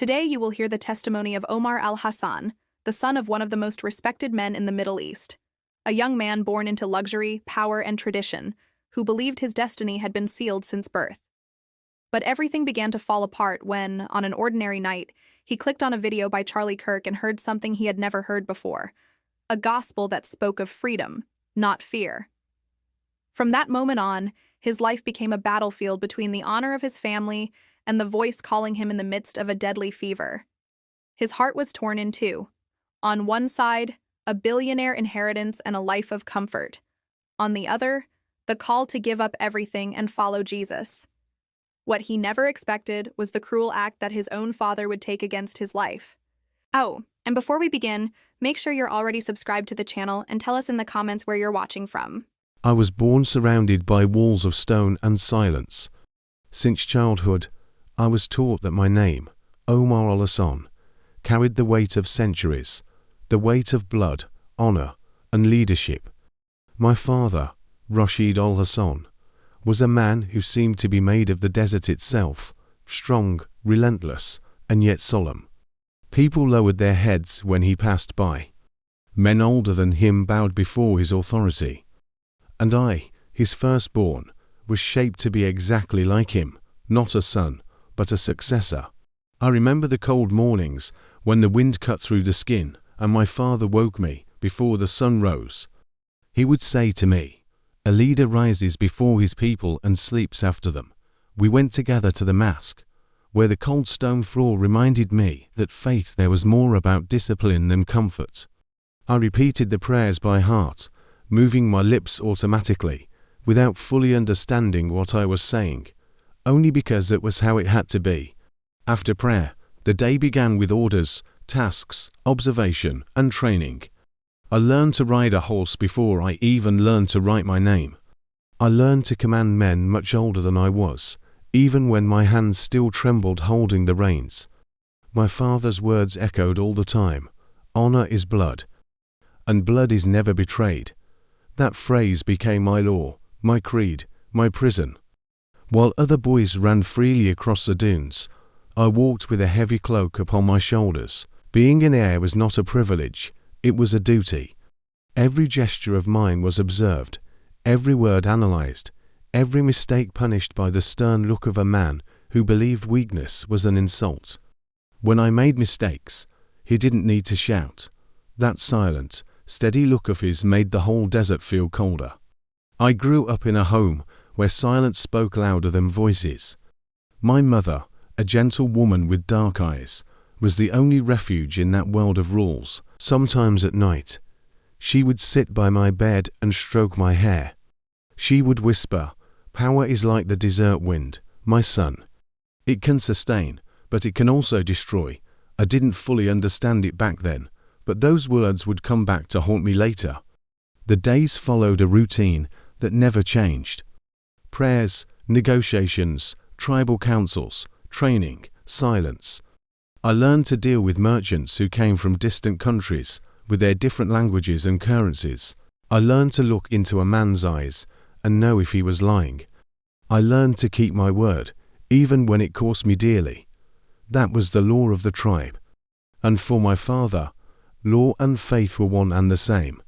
Today you will hear the testimony of Omar Al-Hassan, the son of one of the most respected men in the Middle East, a young man born into luxury, power, and tradition, who believed his destiny had been sealed since birth. But everything began to fall apart when, on an ordinary night, he clicked on a video by Charlie Kirk and heard something he had never heard before, a gospel that spoke of freedom, not fear. From that moment on, his life became a battlefield between the honor of his family and the voice calling him in the midst of a deadly fever. His heart was torn in two. On one side, a billionaire inheritance and a life of comfort. On the other, the call to give up everything and follow Jesus. What he never expected was the cruel act that his own father would take against his life. Oh, and before we begin, make sure you're already subscribed to the channel and tell us in the comments where you're watching from. I was born surrounded by walls of stone and silence. Since childhood, I was taught that my name, Omar Al-Hassan, carried the weight of centuries, the weight of blood, honor, and leadership. My father, Rashid Al-Hassan, was a man who seemed to be made of the desert itself, strong, relentless, and yet solemn. People lowered their heads when he passed by. Men older than him bowed before his authority. And I, his firstborn, was shaped to be exactly like him, not a son, but a successor. I remember the cold mornings when the wind cut through the skin and my father woke me before the sun rose. He would say to me, "A leader rises before his people and sleeps after them." We went together to the mosque, where the cold stone floor reminded me that faith there was more about discipline than comfort. I repeated the prayers by heart, moving my lips automatically, without fully understanding what I was saying, only because it was how it had to be. After prayer, the day began with orders, tasks, observation, and training. I learned to ride a horse before I even learned to write my name. I learned to command men much older than I was, even when my hands still trembled holding the reins. My father's words echoed all the time, "Honor is blood, and blood is never betrayed." That phrase became my law, my creed, my prison. While other boys ran freely across the dunes, I walked with a heavy cloak upon my shoulders. Being in air was not a privilege, it was a duty. Every gesture of mine was observed, every word analyzed, every mistake punished by the stern look of a man who believed weakness was an insult. When I made mistakes, he didn't need to shout. That silent, steady look of his made the whole desert feel colder. I grew up in a home where silence spoke louder than voices. My mother, a gentle woman with dark eyes, was the only refuge in that world of rules. Sometimes at night, she would sit by my bed and stroke my hair. She would whisper, "Power is like the desert wind, my son. It can sustain, but it can also destroy." I didn't fully understand it back then, but those words would come back to haunt me later. The days followed a routine that never changed. Prayers, negotiations, tribal councils, training, silence. I learned to deal with merchants who came from distant countries with their different languages and currencies. I learned to look into a man's eyes and know if he was lying. I learned to keep my word, even when it cost me dearly. That was the law of the tribe. And for my father, law and faith were one and the same.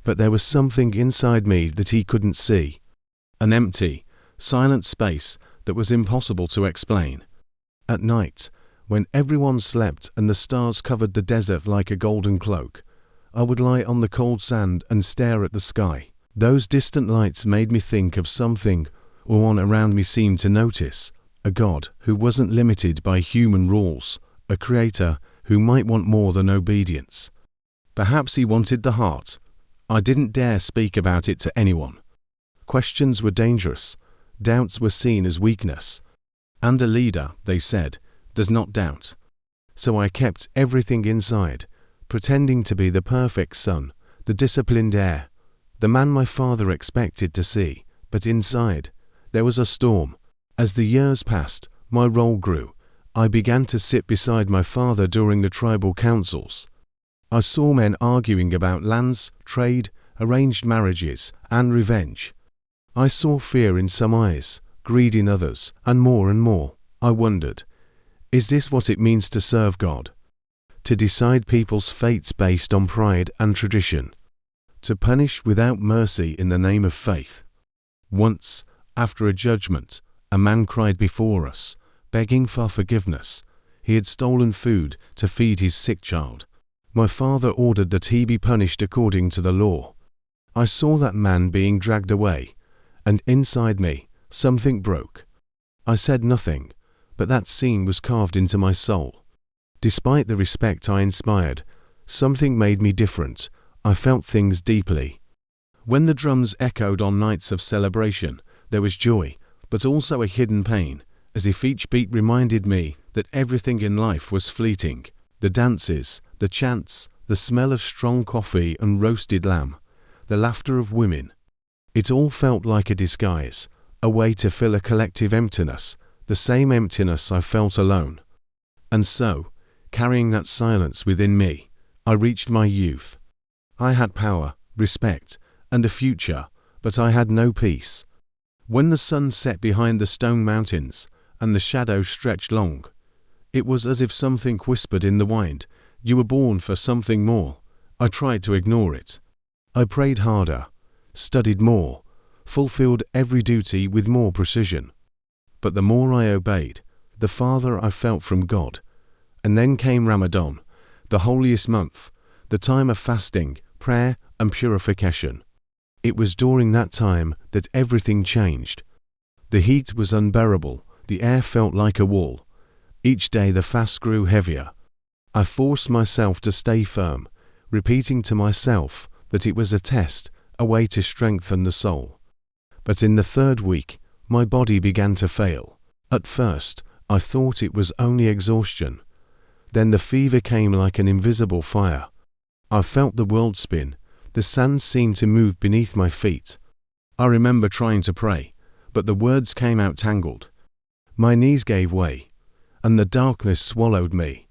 But there was something inside me that he couldn't see. An empty, silent space that was impossible to explain. At night, when everyone slept and the stars covered the desert like a golden cloak, I would lie on the cold sand and stare at the sky. Those distant lights made me think of something all around me seemed to notice, a God who wasn't limited by human rules, a creator who might want more than obedience. Perhaps he wanted the heart. I didn't dare speak about it to anyone. Questions were dangerous. Doubts were seen as weakness. And a leader, they said, does not doubt. So I kept everything inside, pretending to be the perfect son, the disciplined heir, the man my father expected to see. But inside, there was a storm. As the years passed, my role grew. I began to sit beside my father during the tribal councils. I saw men arguing about lands, trade, arranged marriages, and revenge. I saw fear in some eyes, greed in others, and more I wondered, Is this what it means to serve God? To decide people's fates based on pride and tradition? To punish without mercy in the name of faith? Once, after a judgment, a man cried before us, begging for forgiveness. He had stolen food to feed his sick child. My father ordered that he be punished according to the law. I saw that man being dragged away, and inside me, something broke. I said nothing, but that scene was carved into my soul. Despite the respect I inspired, something made me different. I felt things deeply. When the drums echoed on nights of celebration, there was joy, but also a hidden pain, as if each beat reminded me that everything in life was fleeting. The dances, the chants, the smell of strong coffee and roasted lamb, the laughter of women. It all felt like a disguise, a way to fill a collective emptiness, the same emptiness I felt alone. And so, carrying that silence within me, I reached my youth. I had power, respect, and a future, but I had no peace. When the sun set behind the stone mountains, and the shadows stretched long, it was as if something whispered in the wind, "You were born for something more." I tried to ignore it. I prayed harder, studied more, fulfilled every duty with more precision. But the more I obeyed, the farther I felt from God. And then came Ramadan, the holiest month, the time of fasting, prayer, and purification. It was during that time that everything changed. The heat was unbearable, the air felt like a wall. Each day the fast grew heavier. I forced myself to stay firm, repeating to myself that it was a test, a way to strengthen the soul. But in the third week, my body began to fail. At first, I thought it was only exhaustion. Then the fever came like an invisible fire. I felt the world spin. The sand seemed to move beneath my feet. I remember trying to pray, but the words came out tangled. My knees gave way, and the darkness swallowed me.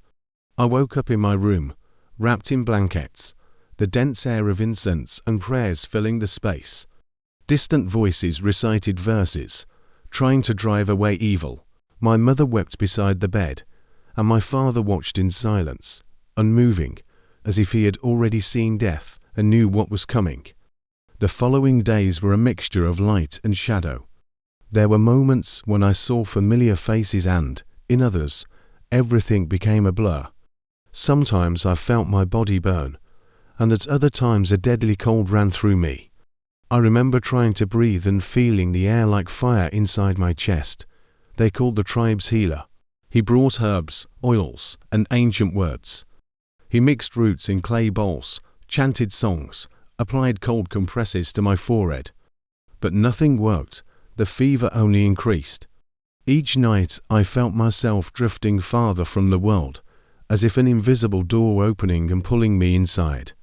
I woke up in my room, wrapped in blankets, the dense air of incense and prayers filling the space. Distant voices recited verses, trying to drive away evil. My mother wept beside the bed, and my father watched in silence, unmoving, as if he had already seen death and knew what was coming. The following days were a mixture of light and shadow. There were moments when I saw familiar faces and, in others, everything became a blur. Sometimes I felt my body burn, and at other times a deadly cold ran through me. I remember trying to breathe and feeling the air like fire inside my chest. They called the tribe's healer. He brought herbs, oils, and ancient words. He mixed roots in clay bowls, chanted songs, applied cold compresses to my forehead. But nothing worked. The fever only increased. Each night I felt myself drifting farther from the world, as if an invisible door opening and pulling me inside.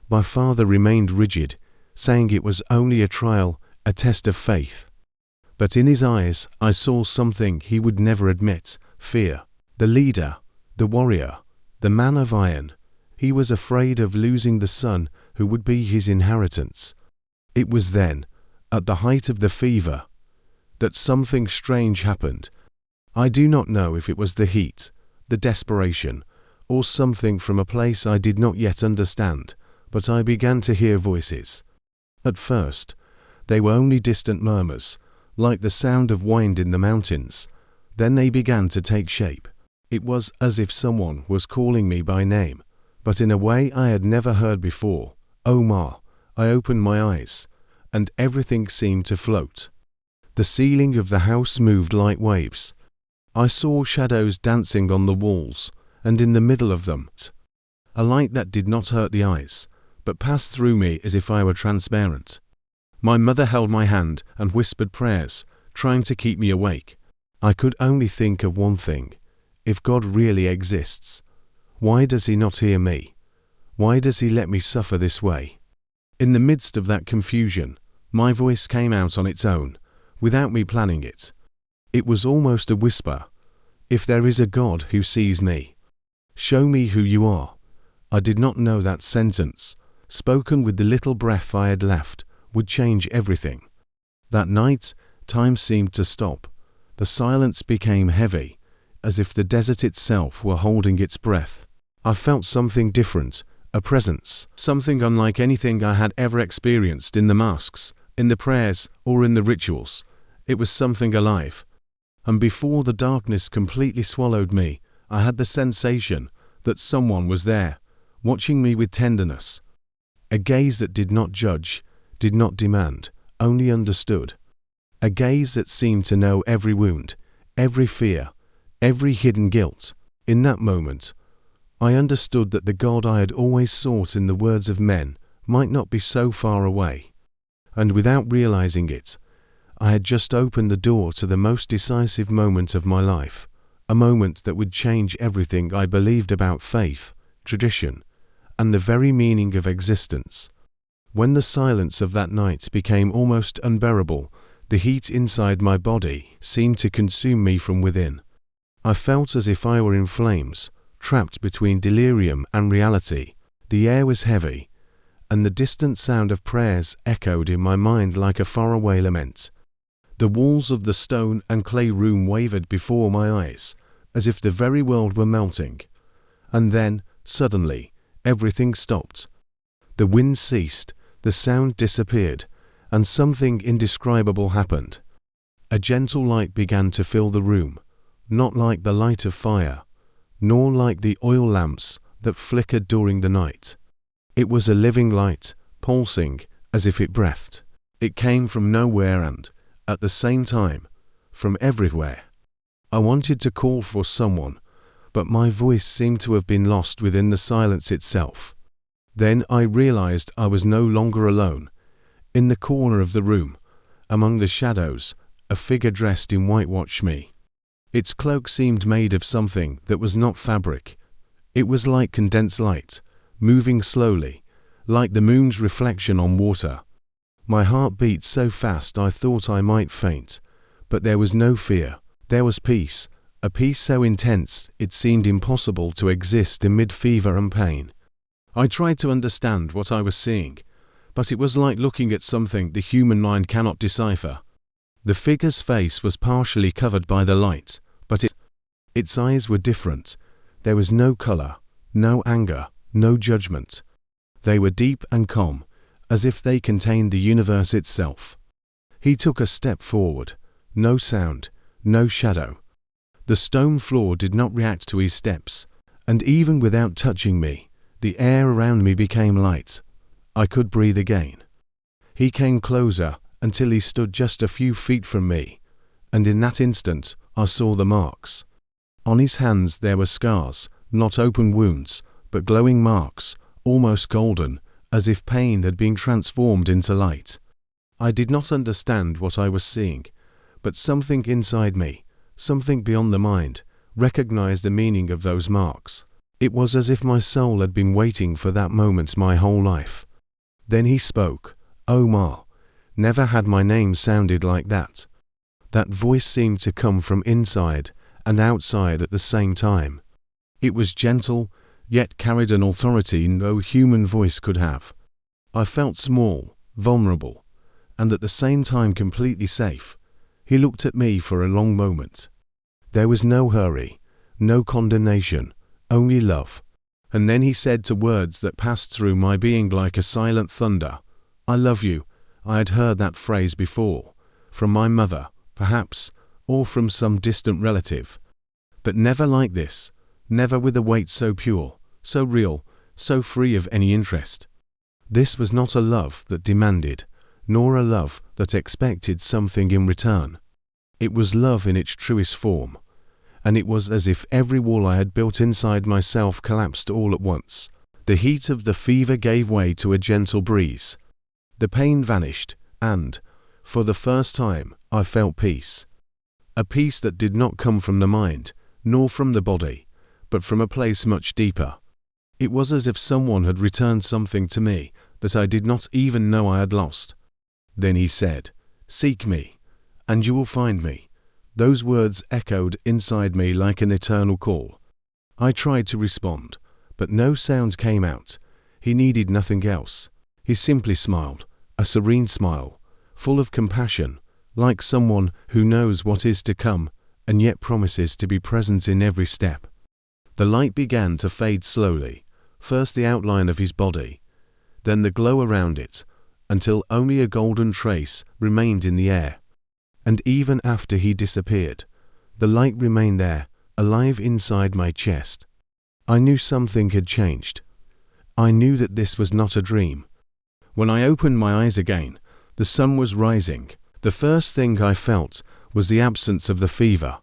My father remained rigid, saying it was only a trial, a test of faith. But in his eyes I saw something he would never admit: fear. The leader, the warrior, the man of iron. He was afraid of losing the son who would be his inheritance. It was then, at the height of the fever, that something strange happened. I do not know if it was the heat, the desperation, or something from a place I did not yet understand, but I began to hear voices. At first, they were only distant murmurs, like the sound of wind in the mountains. Then they began to take shape. It was as if someone was calling me by name, but in a way I had never heard before. Omar. I opened my eyes, and everything seemed to float. The ceiling of the house moved like waves. I saw shadows dancing on the walls, and in the middle of them, a light that did not hurt the eyes, but passed through me as if I were transparent. My mother held my hand and whispered prayers, trying to keep me awake. I could only think of one thing: if God really exists, why does he not hear me? Why does he let me suffer this way? In the midst of that confusion, my voice came out on its own, without me planning it. It was almost a whisper. If there is a God who sees me, show me who you are. I did not know that sentence, spoken with the little breath I had left, would change everything. That night, time seemed to stop. The silence became heavy. as if the desert itself were holding its breath. I felt something different, a presence, something unlike anything I had ever experienced in the masks, in the prayers, or in the rituals. It was something alive. And before the darkness completely swallowed me, I had the sensation that someone was there, watching me with tenderness. A gaze that did not judge, did not demand, only understood. A gaze that seemed to know every wound, every fear, every hidden guilt. In that moment, I understood that the God I had always sought in the words of men might not be so far away. And without realizing it, I had just opened the door to the most decisive moment of my life, a moment that would change everything I believed about faith, tradition, and the very meaning of existence. When the silence of that night became almost unbearable, the heat inside my body seemed to consume me from within. I felt as if I were in flames, trapped between delirium and reality. The air was heavy, and the distant sound of prayers echoed in my mind like a faraway lament. The walls of the stone and clay room wavered before my eyes, as if the very world were melting. And then, suddenly, everything stopped. The wind ceased, the sound disappeared, and something indescribable happened. A gentle light began to fill the room, not like the light of fire, nor like the oil lamps that flickered during the night. It was a living light, pulsing as if it breathed. It came from nowhere and, at the same time, from everywhere. I wanted to call for someone, but my voice seemed to have been lost within the silence itself. Then I realized I was no longer alone. In the corner of the room, among the shadows, a figure dressed in white watched me. Its cloak seemed made of something that was not fabric. It was like condensed light, moving slowly, like the moon's reflection on water. My heart beat so fast I thought I might faint, but there was no fear. There was peace, a peace so intense it seemed impossible to exist amid fever and pain. I tried to understand what I was seeing, but it was like looking at something the human mind cannot decipher. The figure's face was partially covered by the light, but its eyes were different. There was no color, no anger, no judgment. They were deep and calm, as if they contained the universe itself. He took a step forward. No sound, no shadow. The stone floor did not react to his steps, and even without touching me, the air around me became light. I could breathe again. He came closer until he stood just a few feet from me, and in that instant I saw the marks. On his hands there were scars, not open wounds, but glowing marks, almost golden, as if pain had been transformed into light. I did not understand what I was seeing, but something inside me, something beyond the mind, recognized the meaning of those marks. It was as if my soul had been waiting for that moment my whole life. Then he spoke. Omar. Never had my name sounded like that. That voice seemed to come from inside and outside at the same time. It was gentle, yet carried an authority no human voice could have. I felt small, vulnerable, and at the same time completely safe. He looked at me for a long moment. There was no hurry, no condemnation, only love. And then he said to words that passed through my being like a silent thunder, I love you. I had heard that phrase before, from my mother, perhaps, or from some distant relative. But never like this, never with a weight so pure, so real, so free of any interest. This was not a love that demanded, nor a love that expected something in return. It was love in its truest form, and it was as if every wall I had built inside myself collapsed all at once. The heat of the fever gave way to a gentle breeze. The pain vanished, and, for the first time, I felt peace. A peace that did not come from the mind, nor from the body, but from a place much deeper. It was as if someone had returned something to me that I did not even know I had lost. Then he said, Seek me, and you will find me. Those words echoed inside me like an eternal call. I tried to respond, but no sound came out. He needed nothing else. He simply smiled, a serene smile, full of compassion, like someone who knows what is to come and yet promises to be present in every step. The light began to fade slowly, first the outline of his body, then the glow around it, until only a golden trace remained in the air. And even after he disappeared, the light remained there, alive inside my chest. I knew something had changed. I knew that this was not a dream. When I opened my eyes again, the sun was rising. The first thing I felt was the absence of the fever.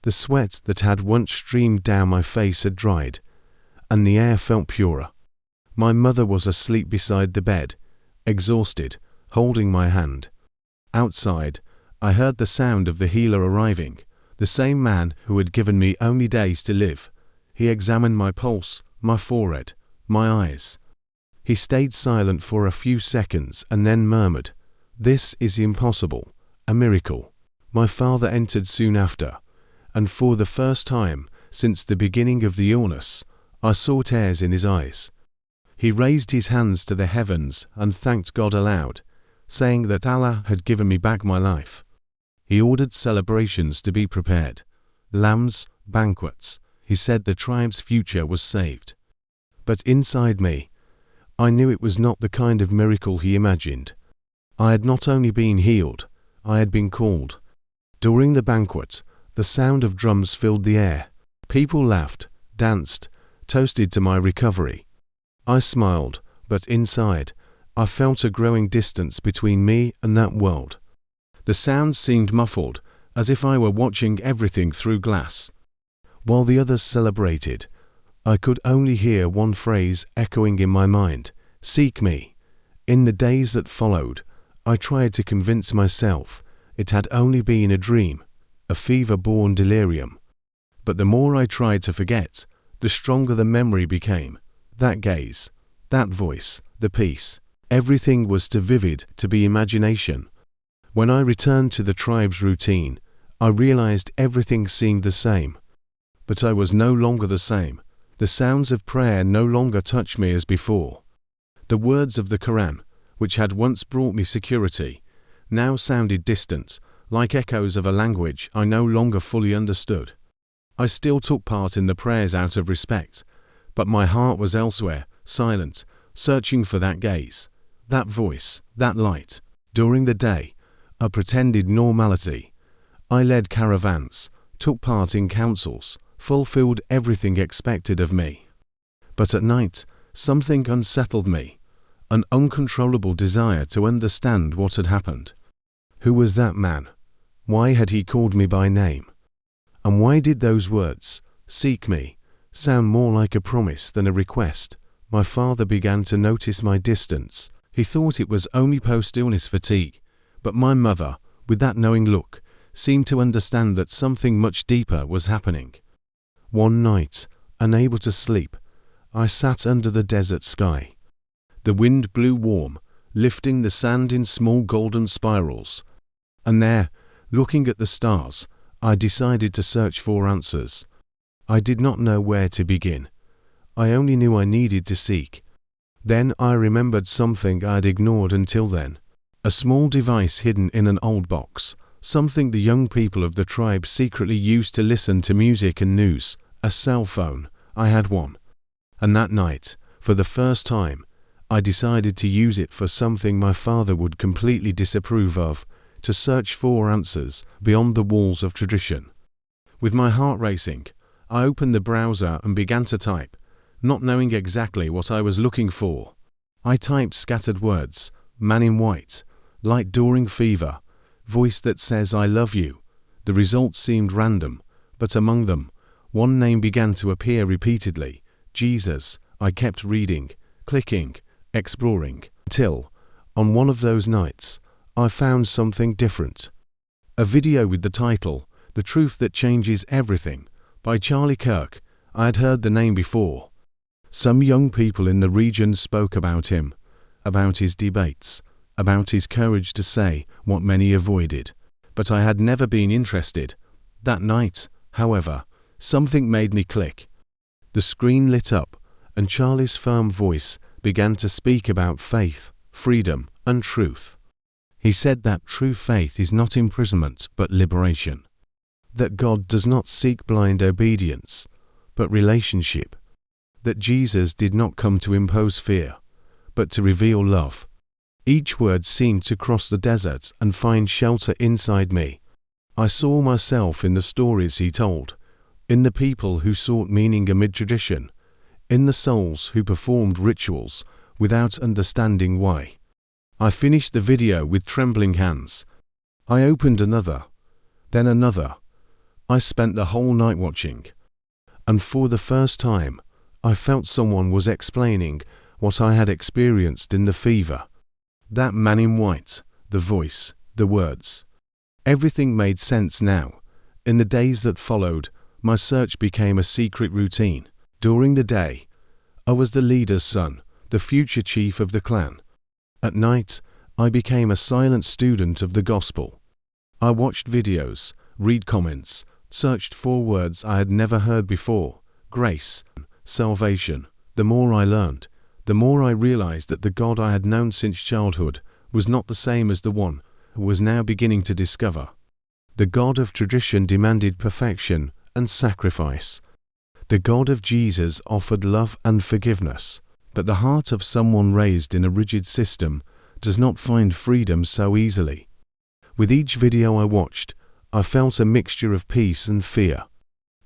The sweat that had once streamed down my face had dried, and the air felt purer. My mother was asleep beside the bed, exhausted, holding my hand. Outside, I heard the sound of the healer arriving, the same man who had given me only days to live. He examined my pulse, my forehead, my eyes. He stayed silent for a few seconds and then murmured, "This is impossible, a miracle." My father entered soon after, and for the first time since the beginning of the illness, I saw tears in his eyes. He raised his hands to the heavens and thanked God aloud, saying that Allah had given me back my life. He ordered celebrations to be prepared, lambs, banquets. He said the tribe's future was saved. But inside me, I knew it was not the kind of miracle he imagined. I had not only been healed, I had been called. During the banquet, the sound of drums filled the air. People laughed, danced, toasted to my recovery. I smiled, but inside, I felt a growing distance between me and that world. The sound seemed muffled, as if I were watching everything through glass. While the others celebrated, I could only hear one phrase echoing in my mind, "Seek me." In the days that followed, I tried to convince myself it had only been a dream, a fever-born delirium. But the more I tried to forget, the stronger the memory became. That gaze, that voice, the peace, everything was too vivid to be imagination. When I returned to the tribe's routine, I realized everything seemed the same. But I was no longer the same. The sounds of prayer no longer touched me as before. The words of the Quran, which had once brought me security, now sounded distant, like echoes of a language I no longer fully understood. I still took part in the prayers out of respect, but my heart was elsewhere, silent, searching for that gaze, that voice, that light. During the day, I pretended normality. I led caravans, took part in councils, fulfilled everything expected of me. But at night, something unsettled me, an uncontrollable desire to understand what had happened. Who was that man? Why had he called me by name? And why did those words, "Seek me," sound more like a promise than a request? My father began to notice my distance. He thought it was only post-illness fatigue, but my mother, with that knowing look, seemed to understand that something much deeper was happening. One night, unable to sleep, I sat under the desert sky. The wind blew warm, lifting the sand in small golden spirals. And there, looking at the stars, I decided to search for answers. I did not know where to begin. I only knew I needed to seek. Then I remembered something I had ignored until then. A small device hidden in an old box, something the young people of the tribe secretly used to listen to music and news, a cell phone. I had one. And that night, for the first time, I decided to use it for something my father would completely disapprove of, to search for answers beyond the walls of tradition. With my heart racing, I opened the browser and began to type, not knowing exactly what I was looking for. I typed scattered words, man in white, light during fever, voice that says I love you. The results seemed random, but among them, one name began to appear repeatedly, Jesus. I kept reading, clicking, exploring, until, on one of those nights, I found something different. A video with the title, "The Truth That Changes Everything," by Charlie Kirk. I had heard the name before. Some young people in the region spoke about him, about his debates, about his courage to say what many avoided. But I had never been interested. That night, however, something made me click. The screen lit up, and Charlie's firm voice began to speak about faith, freedom, and truth. He said that true faith is not imprisonment but liberation. that God does not seek blind obedience, but relationship, that Jesus did not come to impose fear, but to reveal love. Each word seemed to cross the desert and find shelter inside me. I saw myself in the stories he told, in the people who sought meaning amid tradition, in the souls who performed rituals without understanding why. I finished the video with trembling hands. I opened another, then another. I spent the whole night watching. And for the first time, I felt someone was explaining what I had experienced in the fever. That man in white, the voice, the words. Everything made sense now. In the days that followed, my search became a secret routine. During the day, I was the leader's son, the future chief of the clan. At night, I became a silent student of the gospel. I watched videos, read comments, searched for words I had never heard before. Grace, salvation. The more I learned, the more I realized that the God I had known since childhood was not the same as the one who was now beginning to discover. The God of tradition demanded perfection and sacrifice. The God of Jesus offered love and forgiveness. But the heart of someone raised in a rigid system does not find freedom so easily. With each video I watched, I felt a mixture of peace and fear.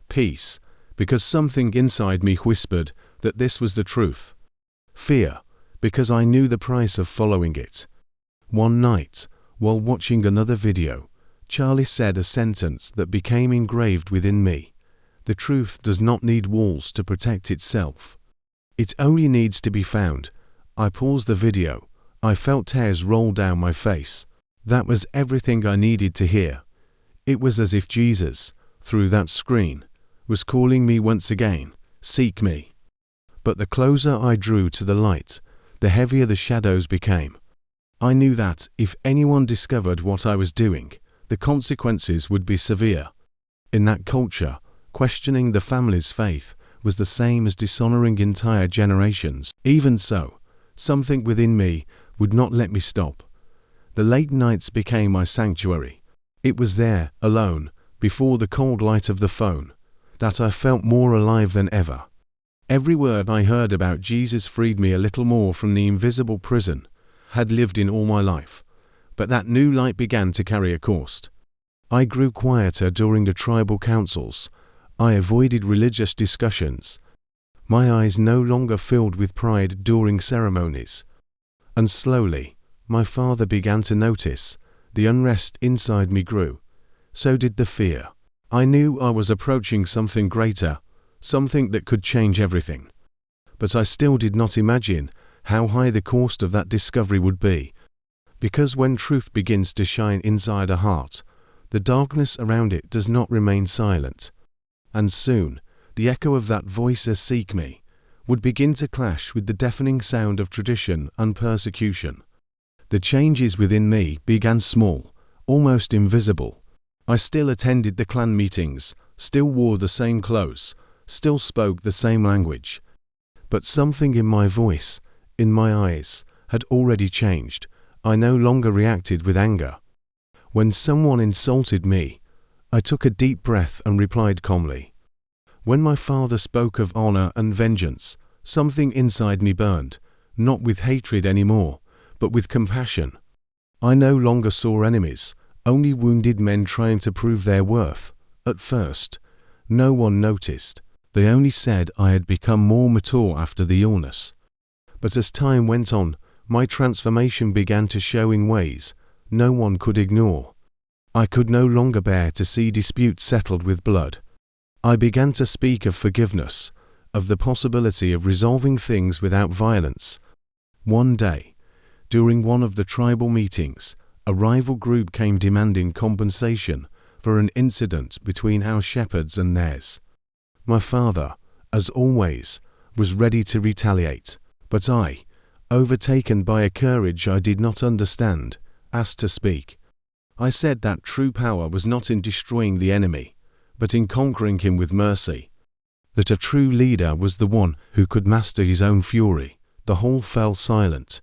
Peace, because something inside me whispered that this was the truth. Fear, because I knew the price of following it. One night, while watching another video, Charlie said a sentence that became engraved within me. The truth does not need walls to protect itself. It only needs to be found. I paused the video. I felt tears roll down my face. That was everything I needed to hear. It was as if Jesus, through that screen, was calling me once again, seek me. But the closer I drew to the light, the heavier the shadows became. I knew that if anyone discovered what I was doing, the consequences would be severe. In that culture, questioning the family's faith was the same as dishonoring entire generations. Even so, something within me would not let me stop. The late nights became my sanctuary. It was there, alone, before the cold light of the phone, that I felt more alive than ever. Every word I heard about Jesus freed me a little more from the invisible prison I had lived in all my life. But that new light began to carry a cost. I grew quieter during the tribal councils. I avoided religious discussions. My eyes no longer filled with pride during ceremonies. And slowly, my father began to notice. The unrest inside me grew. So did the fear. I knew I was approaching something greater, something that could change everything. But I still did not imagine how high the cost of that discovery would be. Because when truth begins to shine inside a heart, the darkness around it does not remain silent. And soon, the echo of that voice as seek me would begin to clash with the deafening sound of tradition and persecution. The changes within me began small, almost invisible. I still attended the clan meetings, still wore the same clothes, still spoke the same language. But something in my voice, in my eyes, had already changed. I no longer reacted with anger. When someone insulted me, I took a deep breath and replied calmly. When my father spoke of honor and vengeance, something inside me burned, not with hatred anymore, but with compassion. I no longer saw enemies, only wounded men trying to prove their worth. At first, no one noticed. They only said I had become more mature after the illness. But as time went on, my transformation began to show in ways no one could ignore. I could no longer bear to see disputes settled with blood. I began to speak of forgiveness, of the possibility of resolving things without violence. One day, during one of the tribal meetings, a rival group came demanding compensation for an incident between our shepherds and theirs. My father, as always, was ready to retaliate, but I, overtaken by a courage I did not understand, asked to speak. I said that true power was not in destroying the enemy, but in conquering him with mercy. That a true leader was the one who could master his own fury. The hall fell silent.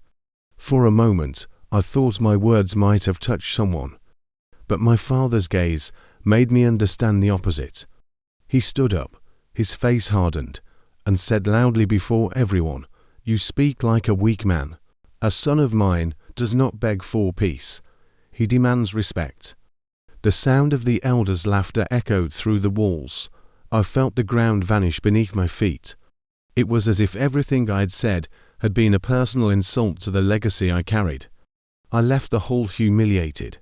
For a moment, I thought my words might have touched someone. But my father's gaze made me understand the opposite. He stood up, his face hardened, and said loudly before everyone, "You speak like a weak man. A son of mine does not beg for peace. He demands respect." The sound of the elders' laughter echoed through the walls. I felt the ground vanish beneath my feet. It was as if everything I had said had been a personal insult to the legacy I carried. I left the hall humiliated.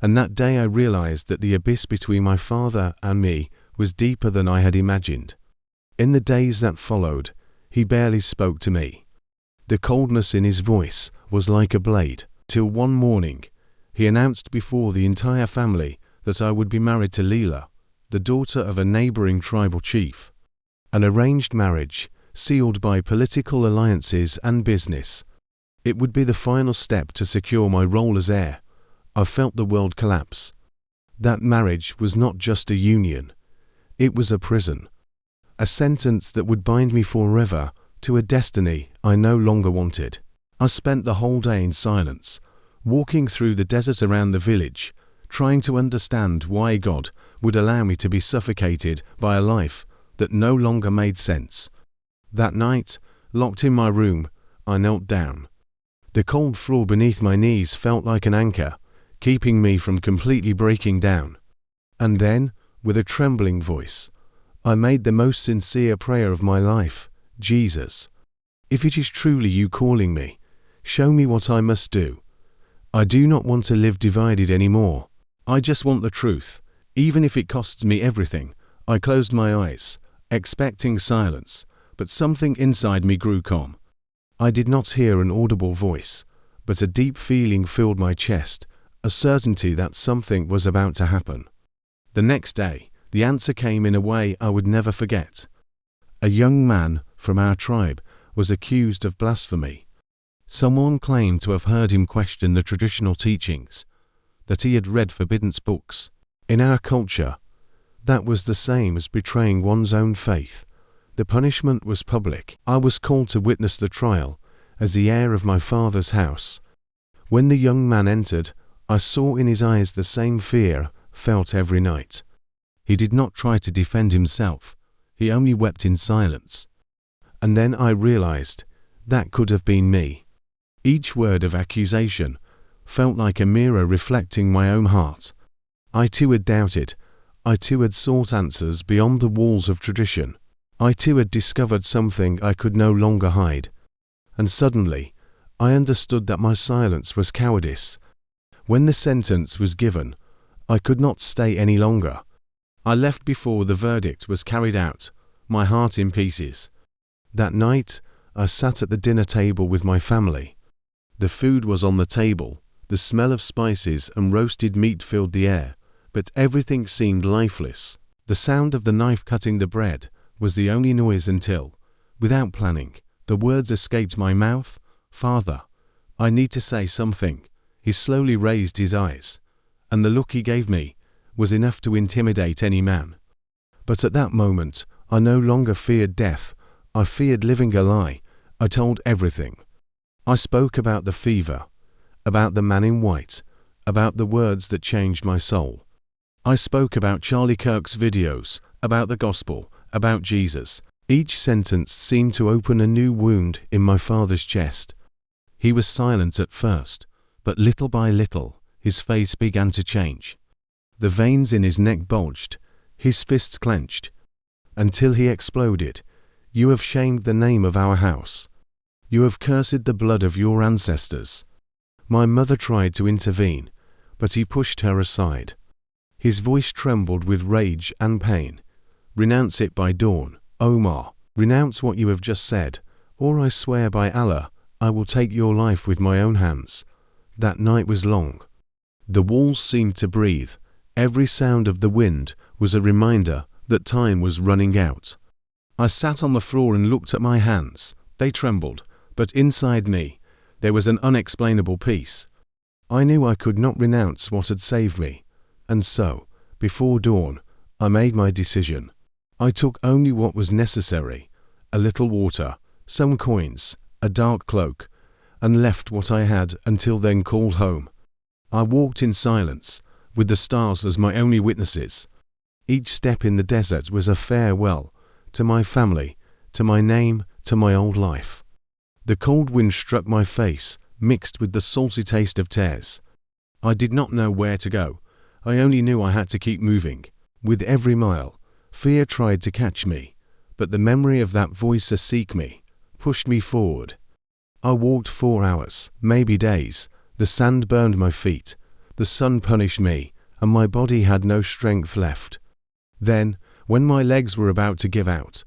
And that day I realized that the abyss between my father and me was deeper than I had imagined. In the days that followed, he barely spoke to me. The coldness in his voice was like a blade, till one morning, he announced before the entire family that I would be married to Leela, the daughter of a neighboring tribal chief. An arranged marriage, sealed by political alliances and business. It would be the final step to secure my role as heir. I felt the world collapse. That marriage was not just a union. It was a prison. A sentence that would bind me forever to a destiny I no longer wanted. I spent the whole day in silence, walking through the desert around the village, trying to understand why God would allow me to be suffocated by a life that no longer made sense. That night, locked in my room, I knelt down. The cold floor beneath my knees felt like an anchor, keeping me from completely breaking down. And then, with a trembling voice, I made the most sincere prayer of my life. "Jesus, if it is truly you calling me, show me what I must do. I do not want to live divided anymore. I just want the truth, even if it costs me everything." I closed my eyes, expecting silence, but something inside me grew calm. I did not hear an audible voice, but a deep feeling filled my chest, a certainty that something was about to happen. The next day, the answer came in a way I would never forget. A young man from our tribe was accused of blasphemy. Someone claimed to have heard him question the traditional teachings, that he had read forbidden books. In our culture, that was the same as betraying one's own faith. The punishment was public. I was called to witness the trial as the heir of my father's house. When the young man entered, I saw in his eyes the same fear felt every night. He did not try to defend himself. He only wept in silence. And then I realized that could have been me. Each word of accusation felt like a mirror reflecting my own heart. I too had doubted. I too had sought answers beyond the walls of tradition. I too had discovered something I could no longer hide. And suddenly, I understood that my silence was cowardice. When the sentence was given, I could not stay any longer. I left before the verdict was carried out, my heart in pieces. That night, I sat at the dinner table with my family. The food was on the table. The smell of spices and roasted meat filled the air, but everything seemed lifeless. The sound of the knife cutting the bread was the only noise until, without planning, the words escaped my mouth. "Father, I need to say something." He slowly raised his eyes, and the look he gave me was enough to intimidate any man. But at that moment, I no longer feared death. I feared living a lie. I told everything. I spoke about the fever, about the man in white, about the words that changed my soul. I spoke about Charlie Kirk's videos, about the gospel, about Jesus. Each sentence seemed to open a new wound in my father's chest. He was silent at first, but little by little, his face began to change. The veins in his neck bulged, his fists clenched, until he exploded. "You have shamed the name of our house. You have cursed the blood of your ancestors." My mother tried to intervene, but he pushed her aside. His voice trembled with rage and pain. "Renounce it by dawn, Omar. Renounce what you have just said, or I swear by Allah, I will take your life with my own hands." That night was long. The walls seemed to breathe. Every sound of the wind was a reminder that time was running out. I sat on the floor and looked at my hands. They trembled, but inside me, there was an unexplainable peace. I knew I could not renounce what had saved me, and so, before dawn, I made my decision. I took only what was necessary, a little water, some coins, a dark cloak, and left what I had until then called home. I walked in silence, with the stars as my only witnesses. Each step in the desert was a farewell to my family, to my name, to my old life. The cold wind struck my face, mixed with the salty taste of tears. I did not know where to go. I only knew I had to keep moving. With every mile, fear tried to catch me, but the memory of that voice to seek me pushed me forward. I walked 4 hours, maybe days. The sand burned my feet, the sun punished me, and my body had no strength left. Then, when my legs were about to give out,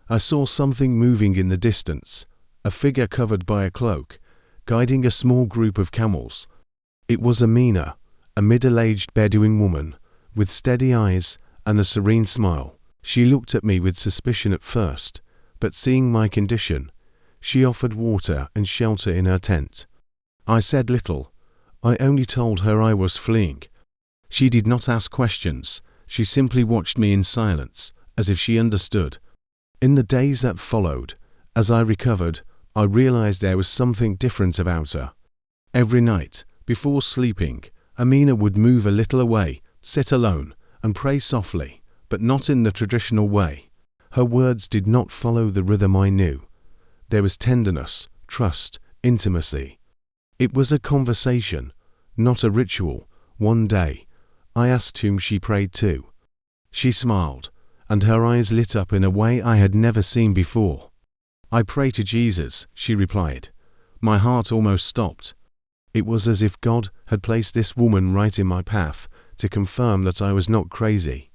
I saw something moving in the distance, a figure covered by a cloak, guiding a small group of camels. It was Amina, a middle-aged Bedouin woman, with steady eyes and a serene smile. She looked at me with suspicion at first, but seeing my condition, she offered water and shelter in her tent. I said little. I only told her I was fleeing. She did not ask questions. She simply watched me in silence, as if she understood. In the days that followed, as I recovered, I realized there was something different about her. Every night, before sleeping, Amina would move a little away, sit alone, and pray softly, but not in the traditional way. Her words did not follow the rhythm I knew. There was tenderness, trust, intimacy. It was a conversation, not a ritual. One day, I asked whom she prayed to. She smiled, and her eyes lit up in a way I had never seen before. "I pray to Jesus," she replied. My heart almost stopped. It was as if God had placed this woman right in my path to confirm that I was not crazy.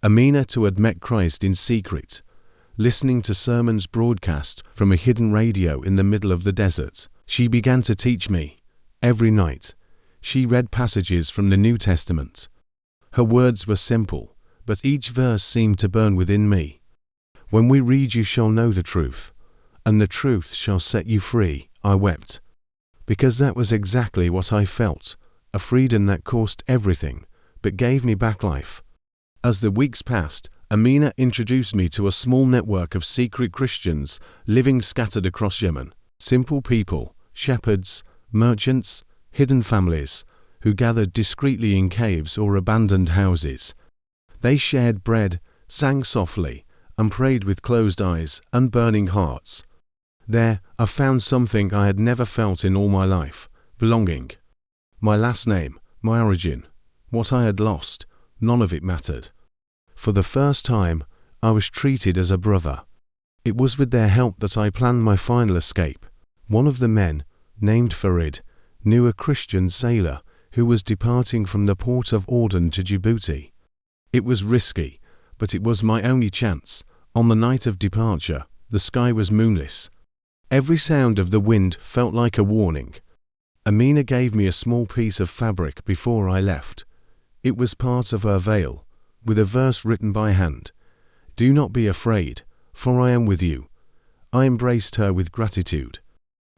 Amina too had met Christ in secret, listening to sermons broadcast from a hidden radio in the middle of the desert. She began to teach me. Every night, she read passages from the New Testament. Her words were simple, but each verse seemed to burn within me. "When we read, you shall know the truth, and the truth shall set you free," I wept. Because that was exactly what I felt, a freedom that cost everything, but gave me back life. As the weeks passed, Amina introduced me to a small network of secret Christians living scattered across Yemen. Simple people, shepherds, merchants, hidden families, who gathered discreetly in caves or abandoned houses. They shared bread, sang softly, and prayed with closed eyes and burning hearts. There, I found something I had never felt in all my life: belonging. My last name, my origin, what I had lost, none of it mattered. For the first time, I was treated as a brother. It was with their help that I planned my final escape. One of the men, named Farid, knew a Christian sailor who was departing from the port of Aden to Djibouti. It was risky, but it was my only chance. On the night of departure, the sky was moonless. Every sound of the wind felt like a warning. Amina gave me a small piece of fabric before I left. It was part of her veil, with a verse written by hand. "Do not be afraid, for I am with you." I embraced her with gratitude.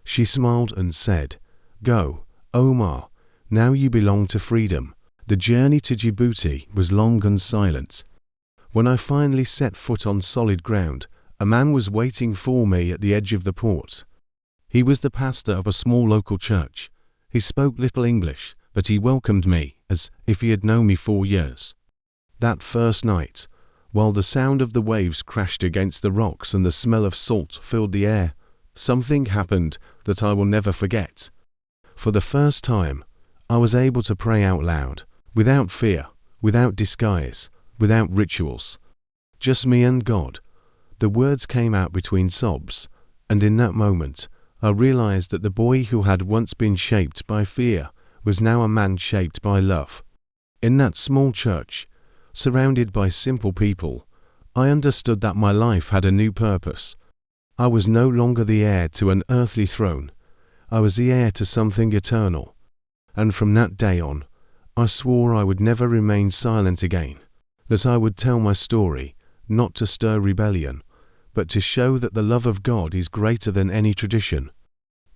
She smiled and said, "Go, Omar, now you belong to freedom." The journey to Djibouti was long and silent. When I finally set foot on solid ground, a man was waiting for me at the edge of the port. He was the pastor of a small local church. He spoke little English, but he welcomed me as if he had known me for years. That first night, while the sound of the waves crashed against the rocks and the smell of salt filled the air, something happened that I will never forget. For the first time, I was able to pray out loud, without fear, without disguise, without rituals. Just me and God. The words came out between sobs, and in that moment, I realized that the boy who had once been shaped by fear was now a man shaped by love. In that small church, surrounded by simple people, I understood that my life had a new purpose. I was no longer the heir to an earthly throne. I was the heir to something eternal. And from that day on, I swore I would never remain silent again, that I would tell my story, not to stir rebellion, but to show that the love of God is greater than any tradition.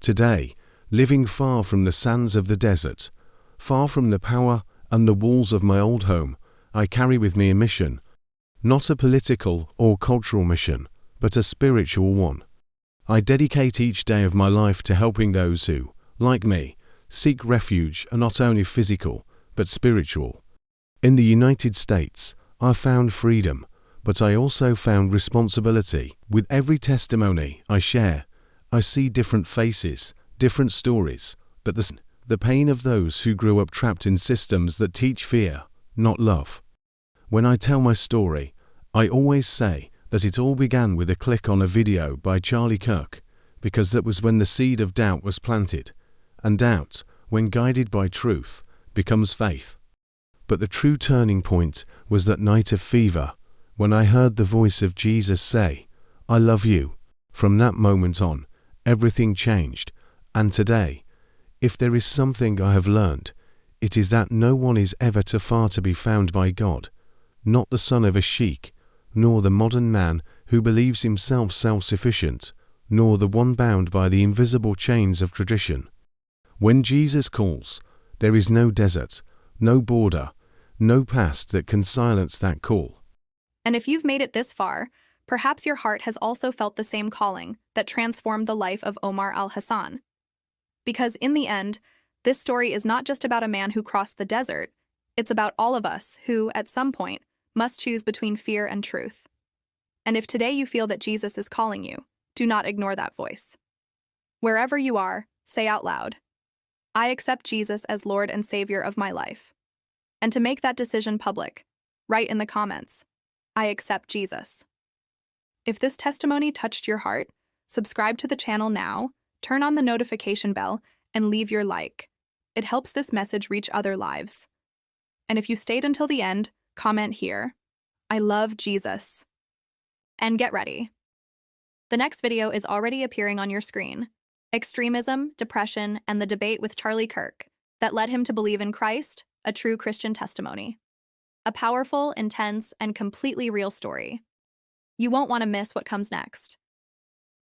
Today, living far from the sands of the desert, far from the power and the walls of my old home, I carry with me a mission, not a political or cultural mission, but a spiritual one. I dedicate each day of my life to helping those who, like me, seek refuge, and not only physical, but spiritual. In the United States, I found freedom, but I also found responsibility. With every testimony I share, I see different faces, different stories, but the pain of those who grew up trapped in systems that teach fear, not love. When I tell my story, I always say that it all began with a click on a video by Charlie Kirk, because that was when the seed of doubt was planted, and doubt, when guided by truth, becomes faith. But the true turning point was that night of fever, when I heard the voice of Jesus say, "I love you." From that moment on, everything changed, and today, if there is something I have learned, it is that no one is ever too far to be found by God, not the son of a sheik, nor the modern man who believes himself self-sufficient, nor the one bound by the invisible chains of tradition. When Jesus calls, there is no desert, no border, no past that can silence that call. And if you've made it this far, perhaps your heart has also felt the same calling that transformed the life of Omar Al-Hassan. Because in the end, this story is not just about a man who crossed the desert, it's about all of us who, at some point, must choose between fear and truth. And if today you feel that Jesus is calling you, do not ignore that voice. Wherever you are, say out loud, "I accept Jesus as Lord and Savior of my life." And to make that decision public, write in the comments, "I accept Jesus." If this testimony touched your heart, subscribe to the channel now, turn on the notification bell, and leave your like. It helps this message reach other lives. And if you stayed until the end, comment here, "I love Jesus." And get ready. The next video is already appearing on your screen. Extremism, Depression, and the Debate with Charlie Kirk that led him to believe in Christ, a true Christian testimony. A powerful, intense, and completely real story. You won't want to miss what comes next.